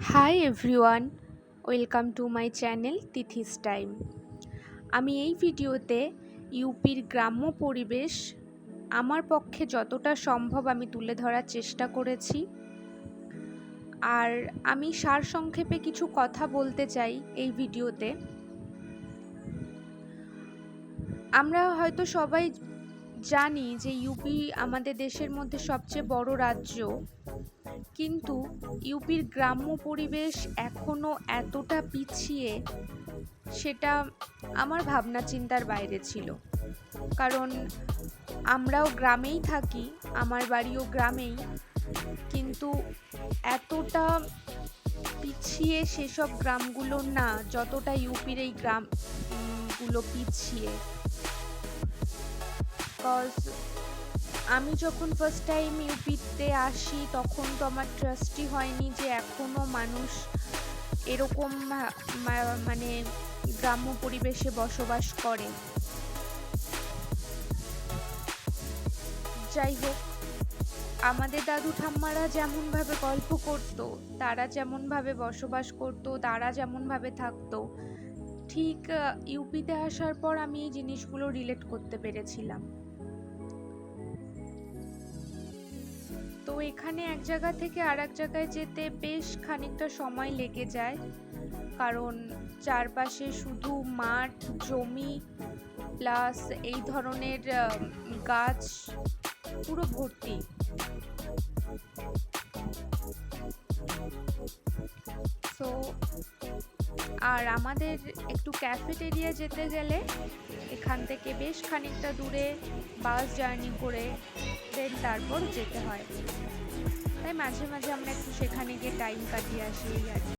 Hi everyone, welcome to my channel তিথিস time. আমি এই ভিডিওতে ইউপির গ্রাম্য পরিবেশ আমার পক্ষে যতটা সম্ভব আমি তুলে ধরার চেষ্টা করেছি। আর আমি সারসংক্ষেপে কিছু কথা বলতে চাই এই ভিডিওতে। আমরা হয়তো সবাই জানি যে ইউপি আমাদের দেশের মধ্যে সবচেয়ে বড় রাজ্য, কিন্তু ইউপির গ্রাম্য পরিবেশ এখনও এতটা পিছিয়ে, সেটা আমার ভাবনা চিন্তার বাইরে ছিল। কারণ আমরাও গ্রামেই থাকি, আমার বাড়িও গ্রামেই, কিন্তু এতটা পিছিয়ে সেসব গ্রামগুলো না যতটা ইউপির এই গ্রামগুলো পিছিয়ে। বিকজ আমি যখন ফার্স্ট টাইম ইউপিতে আসি তখন তো আমার ট্রাস্টই হয়নি যে এখনও মানুষ এরকম মানে গ্রাম্য পরিবেশে বসবাস করে। যাই হোক, আমাদের দাদু ঠাম্মারা যেমনভাবে গল্প করতো, তারা যেমনভাবে বসবাস করতো, তারা যেমনভাবে থাকতো, ঠিক ইউপিতে আসার পর আমি এই জিনিসগুলো রিলেট করতে পেরেছিলাম। তো এখানে এক জায়গা থেকে আর এক জায়গায় যেতে বেশ খানিকটা সময় লেগে যায়, কারণ চারপাশে শুধু মাঠ, জমি প্লাস এই ধরনের গাছ পুরো ভর্তি। সো আর আমাদের একটু ক্যাফেটেরিয়া যেতে গেলে এখান থেকে বেশ খানিকটা দূরে বাস জার্নি করে দেন তারপর যেতে হয়। তাই মাঝে মাঝে আমরা একটু সেখানে গিয়ে টাইম কাটিয়ে আসি আর কি।